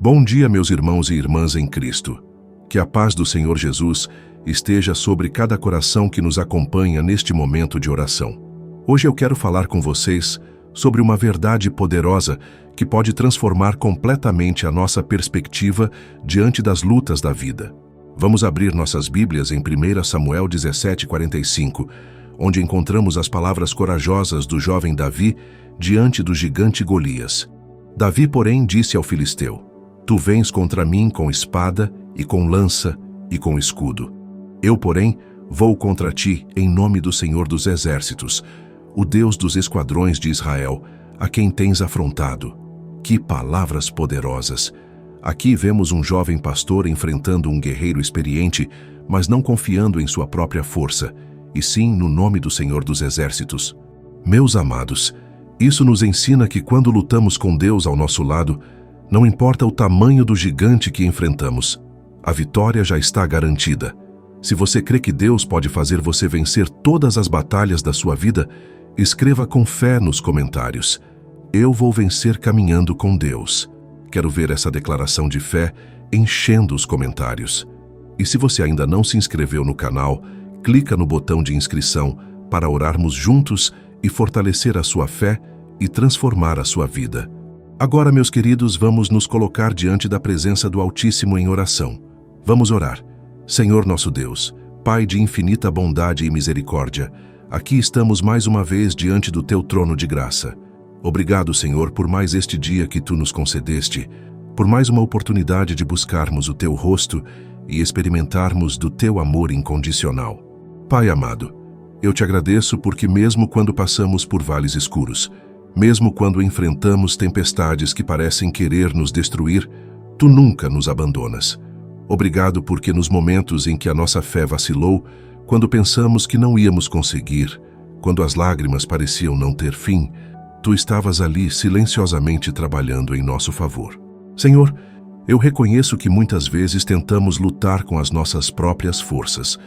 Bom dia, meus irmãos e irmãs em Cristo. Que a paz do Senhor Jesus esteja sobre cada coração que nos acompanha neste momento de oração. Hoje eu quero falar com vocês sobre uma verdade poderosa que pode transformar completamente a nossa perspectiva diante das lutas da vida. Vamos abrir nossas Bíblias em 1 Samuel 17:45, onde encontramos as palavras corajosas do jovem Davi diante do gigante Golias. Davi, porém, disse ao filisteu: Tu vens contra mim com espada e com lança e com escudo. Eu, porém, vou contra ti em nome do Senhor dos Exércitos, o Deus dos esquadrões de Israel, a quem tens afrontado. Que palavras poderosas! Aqui vemos um jovem pastor enfrentando um guerreiro experiente, mas não confiando em sua própria força, e sim no nome do Senhor dos Exércitos. Meus amados, isso nos ensina que quando lutamos com Deus ao nosso lado, não importa o tamanho do gigante que enfrentamos, a vitória já está garantida. Se você crê que Deus pode fazer você vencer todas as batalhas da sua vida, escreva com fé nos comentários: Eu vou vencer caminhando com Deus. Quero ver essa declaração de fé enchendo os comentários. E se você ainda não se inscreveu no canal, clica no botão de inscrição para orarmos juntos e fortalecer a sua fé e transformar a sua vida. Agora, meus queridos, vamos nos colocar diante da presença do Altíssimo em oração. Vamos orar. Senhor nosso Deus, Pai de infinita bondade e misericórdia, aqui estamos mais uma vez diante do Teu trono de graça. Obrigado, Senhor, por mais este dia que Tu nos concedeste, por mais uma oportunidade de buscarmos o Teu rosto e experimentarmos do Teu amor incondicional. Pai amado, eu Te agradeço porque mesmo quando passamos por vales escuros, mesmo quando enfrentamos tempestades que parecem querer nos destruir, Tu nunca nos abandonas. Obrigado porque nos momentos em que a nossa fé vacilou, quando pensamos que não íamos conseguir, quando as lágrimas pareciam não ter fim, Tu estavas ali silenciosamente trabalhando em nosso favor. Senhor, eu reconheço que muitas vezes tentamos lutar com as nossas próprias forças,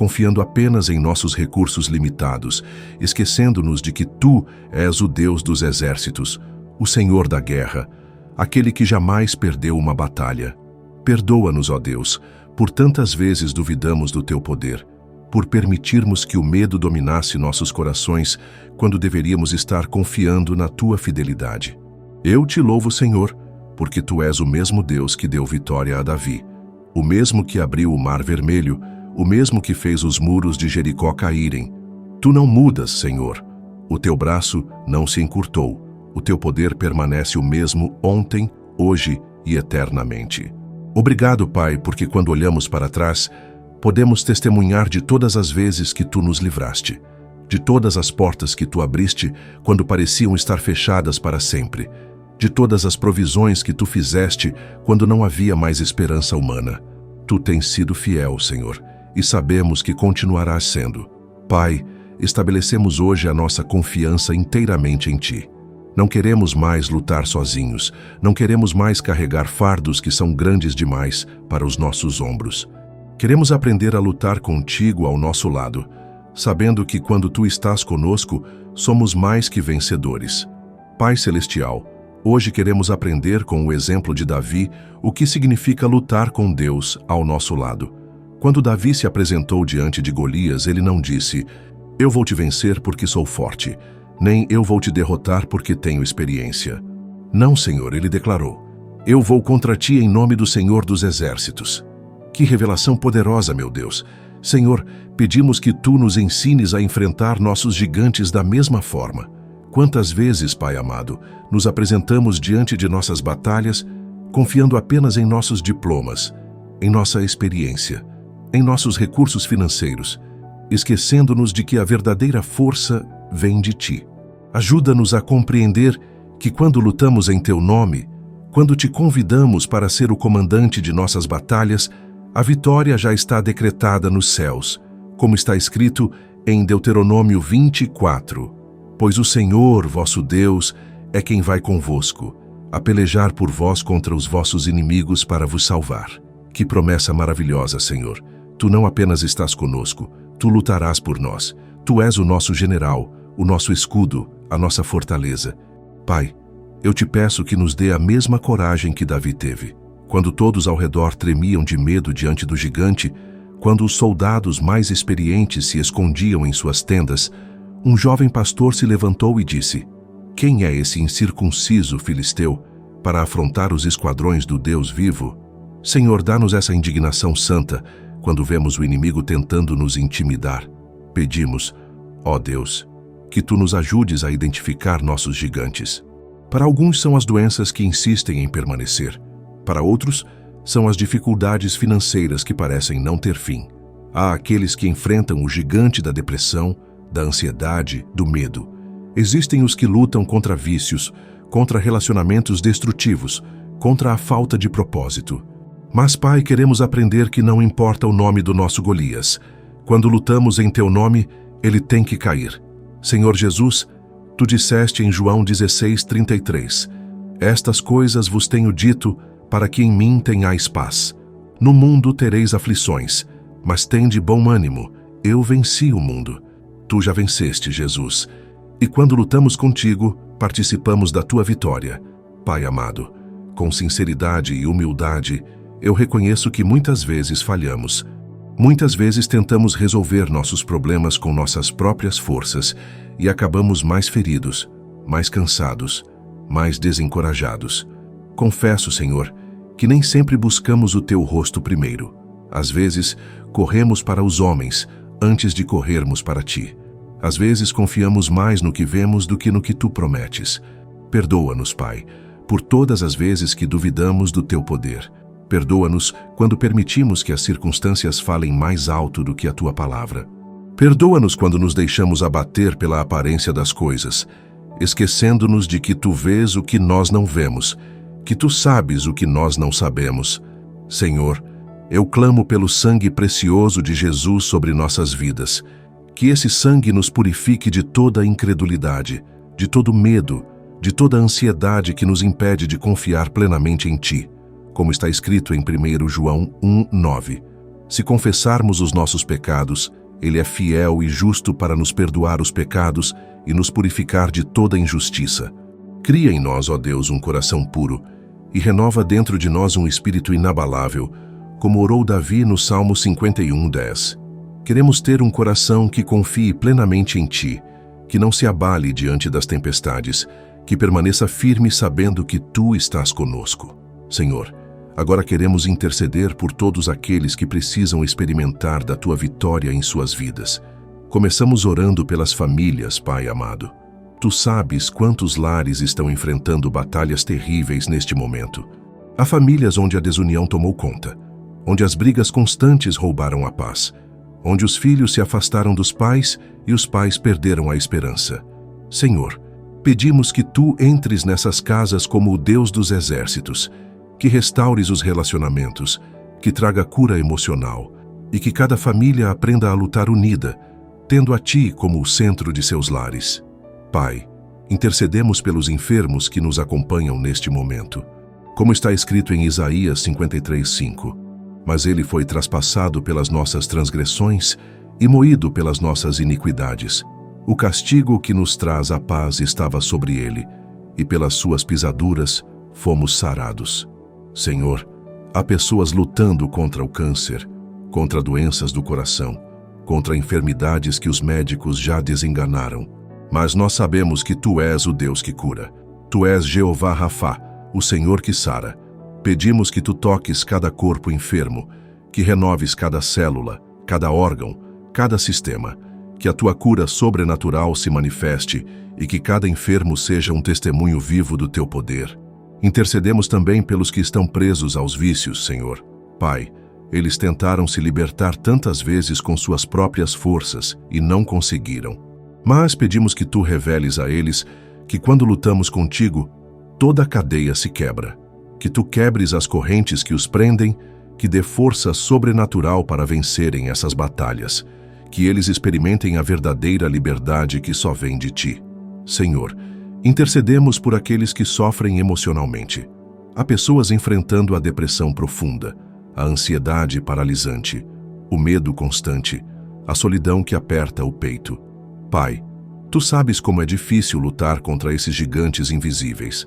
confiando apenas em nossos recursos limitados, esquecendo-nos de que Tu és o Deus dos exércitos, o Senhor da guerra, aquele que jamais perdeu uma batalha. Perdoa-nos, ó Deus, por tantas vezes duvidamos do Teu poder, por permitirmos que o medo dominasse nossos corações quando deveríamos estar confiando na Tua fidelidade. Eu Te louvo, Senhor, porque Tu és o mesmo Deus que deu vitória a Davi, o mesmo que abriu o Mar Vermelho, o mesmo que fez os muros de Jericó caírem. Tu não mudas, Senhor. O Teu braço não se encurtou. O Teu poder permanece o mesmo ontem, hoje e eternamente. Obrigado, Pai, porque quando olhamos para trás, podemos testemunhar de todas as vezes que Tu nos livraste, de todas as portas que Tu abriste quando pareciam estar fechadas para sempre, de todas as provisões que Tu fizeste quando não havia mais esperança humana. Tu tens sido fiel, Senhor, e sabemos que continuarás sendo. Pai, estabelecemos hoje a nossa confiança inteiramente em Ti. Não queremos mais lutar sozinhos, não queremos mais carregar fardos que são grandes demais para os nossos ombros. Queremos aprender a lutar contigo ao nosso lado, sabendo que quando Tu estás conosco, somos mais que vencedores. Pai Celestial, hoje queremos aprender com o exemplo de Davi o que significa lutar com Deus ao nosso lado. Quando Davi se apresentou diante de Golias, ele não disse: Eu vou te vencer porque sou forte, nem eu vou te derrotar porque tenho experiência. Não, Senhor, ele declarou: Eu vou contra ti em nome do Senhor dos Exércitos. Que revelação poderosa, meu Deus! Senhor, pedimos que Tu nos ensines a enfrentar nossos gigantes da mesma forma. Quantas vezes, Pai amado, nos apresentamos diante de nossas batalhas, confiando apenas em nossos diplomas, em nossa experiência, em nossos recursos financeiros, esquecendo-nos de que a verdadeira força vem de Ti. Ajuda-nos a compreender que quando lutamos em Teu nome, quando Te convidamos para ser o comandante de nossas batalhas, a vitória já está decretada nos céus, como está escrito em Deuteronômio 24. Pois o Senhor, vosso Deus, é quem vai convosco, a pelejar por vós contra os vossos inimigos para vos salvar. Que promessa maravilhosa, Senhor! Tu não apenas estás conosco, Tu lutarás por nós. Tu és o nosso general, o nosso escudo, a nossa fortaleza. Pai, eu Te peço que nos dê a mesma coragem que Davi teve. Quando todos ao redor tremiam de medo diante do gigante, quando os soldados mais experientes se escondiam em suas tendas, um jovem pastor se levantou e disse: "Quem é esse incircunciso filisteu para afrontar os esquadrões do Deus vivo? Senhor, dá-nos essa indignação santa quando vemos o inimigo tentando nos intimidar. Pedimos, ó Deus, que tu nos ajudes a identificar nossos gigantes. Para alguns são as doenças que insistem em permanecer. Para outros, são as dificuldades financeiras que parecem não ter fim. Há aqueles que enfrentam o gigante da depressão, da ansiedade, do medo. Existem os que lutam contra vícios, contra relacionamentos destrutivos, contra a falta de propósito. Mas, Pai, queremos aprender que não importa o nome do nosso Golias. Quando lutamos em Teu nome, ele tem que cair. Senhor Jesus, Tu disseste em João 16:33, "Estas coisas vos tenho dito, para que em mim tenhais paz. No mundo tereis aflições, mas tende bom ânimo, eu venci o mundo." Tu já venceste, Jesus. E quando lutamos contigo, participamos da Tua vitória. Pai amado, com sinceridade e humildade, eu reconheço que muitas vezes falhamos. Muitas vezes tentamos resolver nossos problemas com nossas próprias forças e acabamos mais feridos, mais cansados, mais desencorajados. Confesso, Senhor, que nem sempre buscamos o Teu rosto primeiro. Às vezes, corremos para os homens antes de corrermos para Ti. Às vezes, confiamos mais no que vemos do que no que Tu prometes. Perdoa-nos, Pai, por todas as vezes que duvidamos do Teu poder. Perdoa-nos quando permitimos que as circunstâncias falem mais alto do que a Tua palavra. Perdoa-nos quando nos deixamos abater pela aparência das coisas, esquecendo-nos de que Tu vês o que nós não vemos, que Tu sabes o que nós não sabemos. Senhor, eu clamo pelo sangue precioso de Jesus sobre nossas vidas. Que esse sangue nos purifique de toda incredulidade, de todo medo, de toda ansiedade que nos impede de confiar plenamente em Ti. Como está escrito em 1 João 1:9. Se confessarmos os nossos pecados, Ele é fiel e justo para nos perdoar os pecados e nos purificar de toda injustiça. Cria em nós, ó Deus, um coração puro e renova dentro de nós um espírito inabalável, como orou Davi no Salmo 51:10. Queremos ter um coração que confie plenamente em Ti, que não se abale diante das tempestades, que permaneça firme sabendo que Tu estás conosco. Senhor, agora queremos interceder por todos aqueles que precisam experimentar da Tua vitória em suas vidas. Começamos orando pelas famílias, Pai amado. Tu sabes quantos lares estão enfrentando batalhas terríveis neste momento. Há famílias onde a desunião tomou conta, onde as brigas constantes roubaram a paz, onde os filhos se afastaram dos pais e os pais perderam a esperança. Senhor, pedimos que Tu entres nessas casas como o Deus dos exércitos, que restaures os relacionamentos, que traga cura emocional e que cada família aprenda a lutar unida, tendo a Ti como o centro de seus lares. Pai, intercedemos pelos enfermos que nos acompanham neste momento. Como está escrito em Isaías 53:5, mas Ele foi traspassado pelas nossas transgressões e moído pelas nossas iniquidades. O castigo que nos traz a paz estava sobre Ele, e pelas suas pisaduras fomos sarados. Senhor, há pessoas lutando contra o câncer, contra doenças do coração, contra enfermidades que os médicos já desenganaram. Mas nós sabemos que Tu és o Deus que cura. Tu és Jeová Rafá, o Senhor que sara. Pedimos que Tu toques cada corpo enfermo, que renoves cada célula, cada órgão, cada sistema, que a Tua cura sobrenatural se manifeste e que cada enfermo seja um testemunho vivo do Teu poder. Intercedemos também pelos que estão presos aos vícios, Senhor. Pai, eles tentaram se libertar tantas vezes com suas próprias forças e não conseguiram. Mas pedimos que Tu reveles a eles que quando lutamos contigo, toda a cadeia se quebra. Que Tu quebres as correntes que os prendem, que dê força sobrenatural para vencerem essas batalhas. Que eles experimentem a verdadeira liberdade que só vem de Ti. Senhor, intercedemos por aqueles que sofrem emocionalmente. Há pessoas enfrentando a depressão profunda, a ansiedade paralisante, o medo constante, a solidão que aperta o peito. Pai, Tu sabes como é difícil lutar contra esses gigantes invisíveis.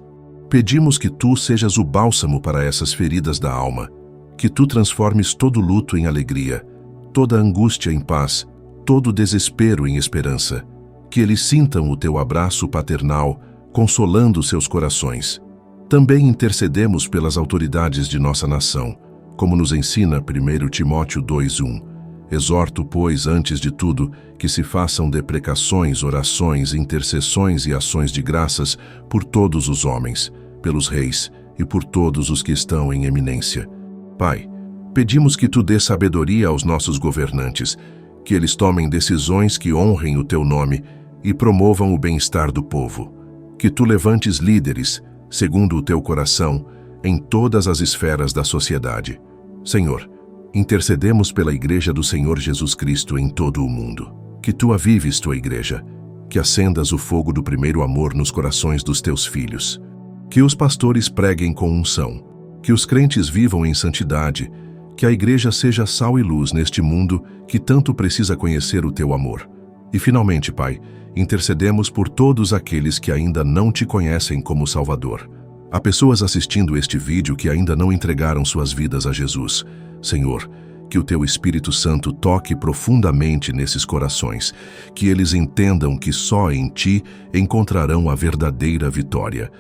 pedimos que tu sejas o bálsamo para essas feridas da alma, que tu transformes todo luto em alegria, toda angústia em paz, todo desespero em esperança, que eles sintam o teu abraço paternal, consolando seus corações. Também intercedemos pelas autoridades de nossa nação, como nos ensina 1 Timóteo 2:1. Exorto, pois, antes de tudo, que se façam deprecações, orações, intercessões e ações de graças por todos os homens, pelos reis e por todos os que estão em eminência. Pai, pedimos que tu dê sabedoria aos nossos governantes, que eles tomem decisões que honrem o teu nome e promovam o bem-estar do povo. Que tu levantes líderes, segundo o teu coração, em todas as esferas da sociedade. Senhor, intercedemos pela Igreja do Senhor Jesus Cristo em todo o mundo. Que tu avives tua Igreja, que acendas o fogo do primeiro amor nos corações dos teus filhos. Que os pastores preguem com unção, que os crentes vivam em santidade, que a Igreja seja sal e luz neste mundo que tanto precisa conhecer o teu amor. E finalmente, Pai, intercedemos por todos aqueles que ainda não te conhecem como Salvador. Há pessoas assistindo este vídeo que ainda não entregaram suas vidas a Jesus. Senhor, que o teu Espírito Santo toque profundamente nesses corações, que eles entendam que só em ti encontrarão a verdadeira vitória.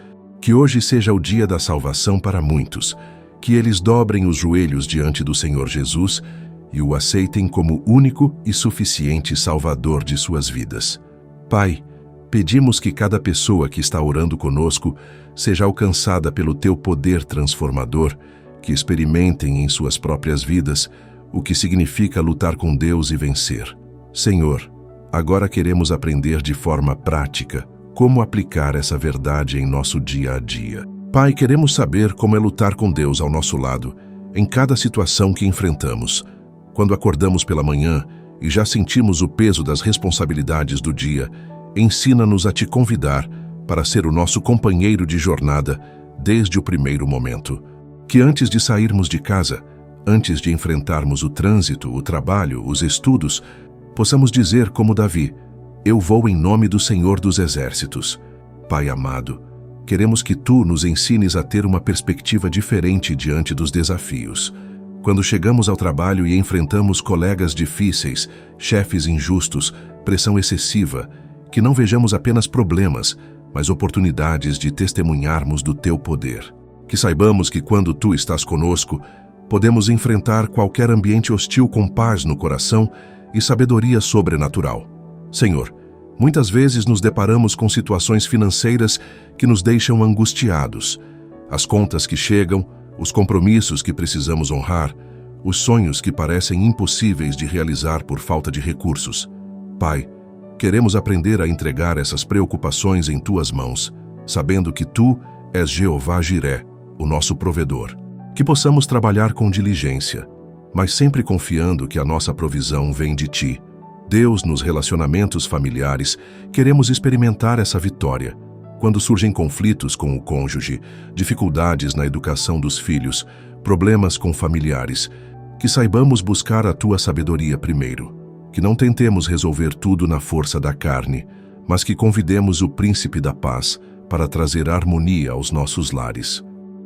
Que hoje seja o dia da salvação para muitos, que eles dobrem os joelhos diante do Senhor Jesus e o aceitem como único e suficiente Salvador de suas vidas. Pai, pedimos que cada pessoa que está orando conosco seja alcançada pelo teu poder transformador, que experimentem em suas próprias vidas o que significa lutar com Deus e vencer. Senhor, agora queremos aprender de forma prática como aplicar essa verdade em nosso dia a dia. Pai, queremos saber como é lutar com Deus ao nosso lado, em cada situação que enfrentamos. Quando acordamos pela manhã e já sentimos o peso das responsabilidades do dia, ensina-nos a te convidar para ser o nosso companheiro de jornada desde o primeiro momento. Que antes de sairmos de casa, antes de enfrentarmos o trânsito, o trabalho, os estudos, possamos dizer como Davi: eu vou em nome do Senhor dos Exércitos. Pai amado, queremos que tu nos ensines a ter uma perspectiva diferente diante dos desafios. Quando chegamos ao trabalho e enfrentamos colegas difíceis, chefes injustos, pressão excessiva, que não vejamos apenas problemas, mas oportunidades de testemunharmos do teu poder. Que saibamos que quando tu estás conosco, podemos enfrentar qualquer ambiente hostil com paz no coração e sabedoria sobrenatural. Senhor, muitas vezes nos deparamos com situações financeiras que nos deixam angustiados. As contas que chegam, os compromissos que precisamos honrar, os sonhos que parecem impossíveis de realizar por falta de recursos. Pai, queremos aprender a entregar essas preocupações em tuas mãos, sabendo que tu és Jeová Jiré, o nosso provedor. Que possamos trabalhar com diligência, mas sempre confiando que a nossa provisão vem de ti. Deus, nos relacionamentos familiares, queremos experimentar essa vitória. Quando surgem conflitos com o cônjuge, dificuldades na educação dos filhos, problemas com familiares, que saibamos buscar a tua sabedoria primeiro. Que não tentemos resolver tudo na força da carne, mas que convidemos o Príncipe da Paz para trazer harmonia aos nossos lares.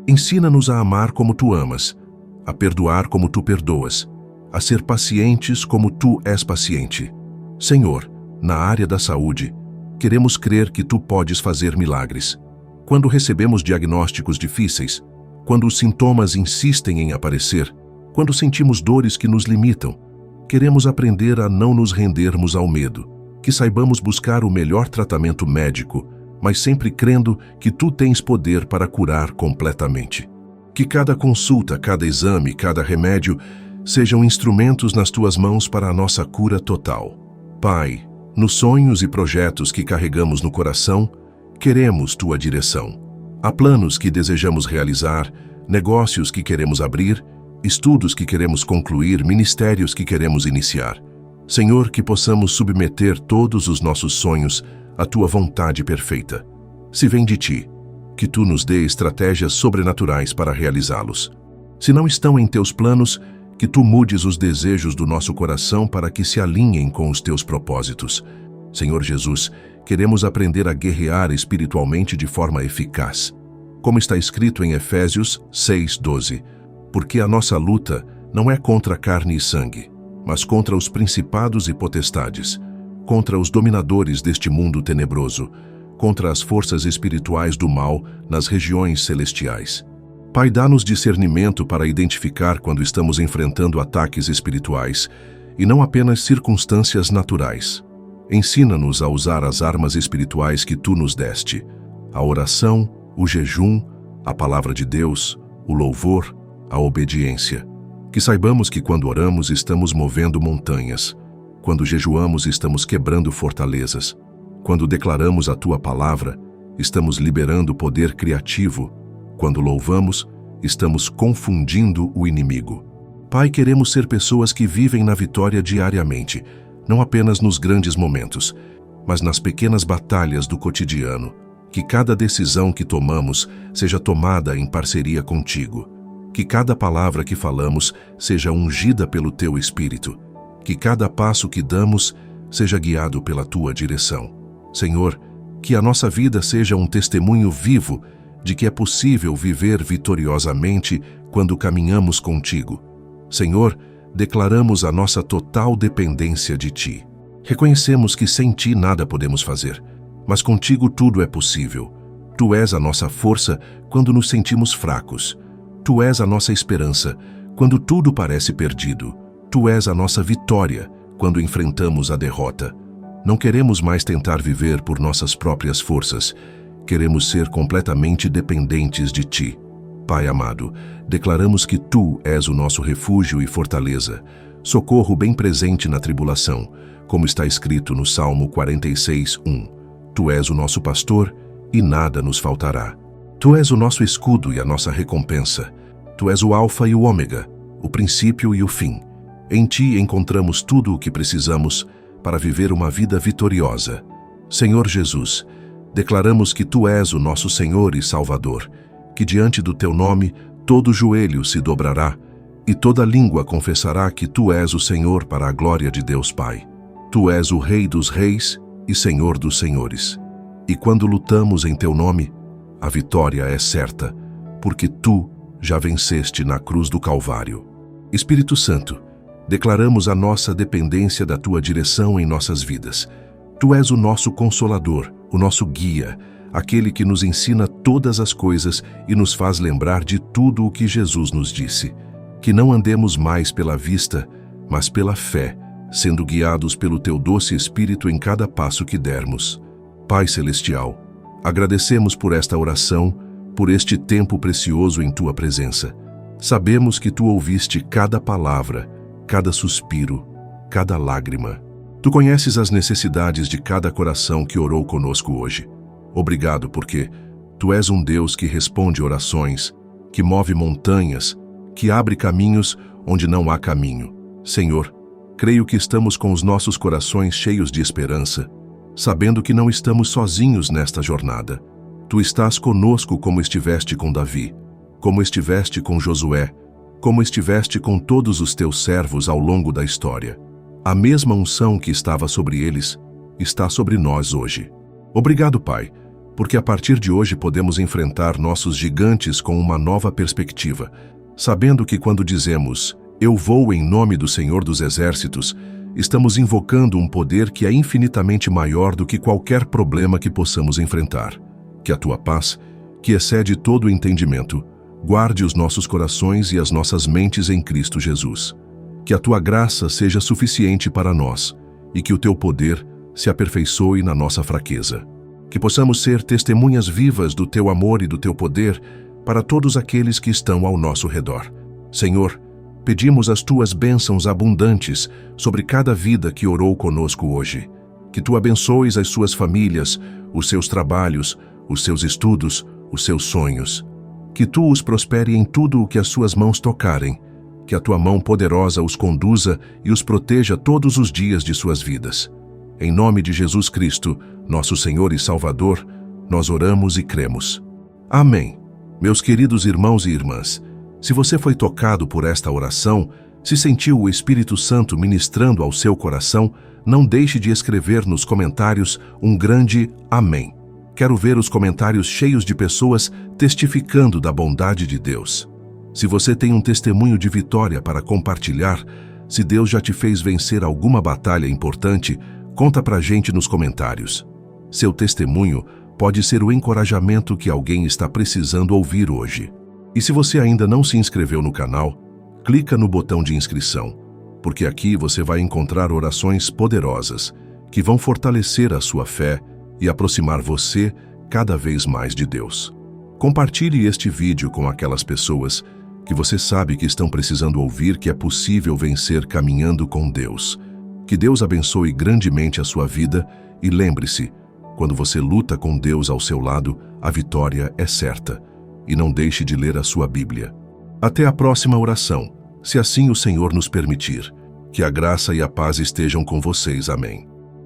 Ensina-nos a amar como tu amas, a perdoar como tu perdoas, a ser pacientes como tu és paciente. Senhor, na área da saúde, queremos crer que tu podes fazer milagres. Quando recebemos diagnósticos difíceis, quando os sintomas insistem em aparecer, quando sentimos dores que nos limitam, queremos aprender a não nos rendermos ao medo, que saibamos buscar o melhor tratamento médico, mas sempre crendo que tu tens poder para curar completamente. Que cada consulta, cada exame, cada remédio sejam instrumentos nas tuas mãos para a nossa cura total. Pai, nos sonhos e projetos que carregamos no coração, queremos tua direção. Há planos que desejamos realizar, negócios que queremos abrir, estudos que queremos concluir, ministérios que queremos iniciar. Senhor, que possamos submeter todos os nossos sonhos à tua vontade perfeita. Se vem de ti, que tu nos dê estratégias sobrenaturais para realizá-los. Se não estão em teus planos, que tu mudes os desejos do nosso coração para que se alinhem com os teus propósitos. Senhor Jesus, queremos aprender a guerrear espiritualmente de forma eficaz. como está escrito em Efésios 6:12, porque a nossa luta não é contra carne e sangue, mas contra os principados e potestades, contra os dominadores deste mundo tenebroso, contra as forças espirituais do mal nas regiões celestiais. Pai, dá-nos discernimento para identificar quando estamos enfrentando ataques espirituais e não apenas circunstâncias naturais. Ensina-nos a usar as armas espirituais que Tu nos deste: a oração, o jejum, a palavra de Deus, o louvor, a obediência. Que saibamos que quando oramos estamos movendo montanhas, quando jejuamos estamos quebrando fortalezas, quando declaramos a Tua palavra estamos liberando poder criativo, quando louvamos estamos confundindo o inimigo. Pai, queremos ser pessoas que vivem na vitória diariamente, não apenas nos grandes momentos, mas nas pequenas batalhas do cotidiano. Que cada decisão que tomamos seja tomada em parceria contigo. Que cada palavra que falamos seja ungida pelo Teu Espírito. Que cada passo que damos seja guiado pela Tua direção. Senhor, que a nossa vida seja um testemunho vivo de que é possível viver vitoriosamente quando caminhamos contigo. Senhor, declaramos a nossa total dependência de Ti. Reconhecemos que sem Ti nada podemos fazer, mas contigo tudo é possível. Tu és a nossa força quando nos sentimos fracos. Tu és a nossa esperança quando tudo parece perdido. Tu és a nossa vitória quando enfrentamos a derrota. Não queremos mais tentar viver por nossas próprias forças. Queremos ser completamente dependentes de Ti. Pai amado, declaramos que Tu és o nosso refúgio e fortaleza, socorro bem presente na tribulação, como está escrito no Salmo 46:1. Tu és o nosso pastor e nada nos faltará. Tu és o nosso escudo e a nossa recompensa. Tu és o Alfa e o Ômega, o princípio e o fim. Em Ti encontramos tudo o que precisamos para viver uma vida vitoriosa. Senhor Jesus, declaramos que Tu és o nosso Senhor e Salvador, que diante do Teu nome todo joelho se dobrará e toda língua confessará que Tu és o Senhor para a glória de Deus Pai. Tu és o Rei dos reis e Senhor dos senhores. E quando lutamos em Teu nome, a vitória é certa, porque Tu já venceste na cruz do Calvário. Espírito Santo, declaramos a nossa dependência da Tua direção em nossas vidas. Tu és o nosso Consolador, o nosso guia, aquele que nos ensina todas as coisas e nos faz lembrar de tudo o que Jesus nos disse. Que não andemos mais pela vista, mas pela fé, sendo guiados pelo Teu doce Espírito em cada passo que dermos. Pai Celestial, agradecemos por esta oração, por este tempo precioso em Tua presença. Sabemos que Tu ouviste cada palavra, cada suspiro, cada lágrima. Tu conheces as necessidades de cada coração que orou conosco hoje. Obrigado porque Tu és um Deus que responde orações, que move montanhas, que abre caminhos onde não há caminho. Senhor, creio que estamos com os nossos corações cheios de esperança, sabendo que não estamos sozinhos nesta jornada. Tu estás conosco como estiveste com Davi, como estiveste com Josué, como estiveste com todos os Teus servos ao longo da história. A mesma unção que estava sobre eles está sobre nós hoje. Obrigado, Pai, porque a partir de hoje podemos enfrentar nossos gigantes com uma nova perspectiva, sabendo que quando dizemos "Eu vou em nome do Senhor dos Exércitos", estamos invocando um poder que é infinitamente maior do que qualquer problema que possamos enfrentar. Que a Tua paz, que excede todo o entendimento, guarde os nossos corações e as nossas mentes em Cristo Jesus. Que a Tua graça seja suficiente para nós e que o Teu poder se aperfeiçoe na nossa fraqueza. Que possamos ser testemunhas vivas do Teu amor e do Teu poder para todos aqueles que estão ao nosso redor. Senhor, pedimos as Tuas bênçãos abundantes sobre cada vida que orou conosco hoje. Que Tu abençoes as suas famílias, os seus trabalhos, os seus estudos, os seus sonhos. Que Tu os prospere em tudo o que as suas mãos tocarem. Que a Tua mão poderosa os conduza e os proteja todos os dias de suas vidas. Em nome de Jesus Cristo, nosso Senhor e Salvador, nós oramos e cremos. Amém. Meus queridos irmãos e irmãs, se você foi tocado por esta oração, se sentiu o Espírito Santo ministrando ao seu coração, não deixe de escrever nos comentários um grande amém. Quero ver os comentários cheios de pessoas testificando da bondade de Deus. Se você tem um testemunho de vitória para compartilhar, se Deus já te fez vencer alguma batalha importante, conta pra gente nos comentários. Seu testemunho pode ser o encorajamento que alguém está precisando ouvir hoje. E se você ainda não se inscreveu no canal, clica no botão de inscrição, porque aqui você vai encontrar orações poderosas que vão fortalecer a sua fé e aproximar você cada vez mais de Deus. Compartilhe este vídeo com aquelas pessoas que você sabe que estão precisando ouvir que é possível vencer caminhando com Deus. Que Deus abençoe grandemente a sua vida e lembre-se, quando você luta com Deus ao seu lado, a vitória é certa. E não deixe de ler a sua Bíblia. Até a próxima oração, se assim o Senhor nos permitir. Que a graça e a paz estejam com vocês. Amém.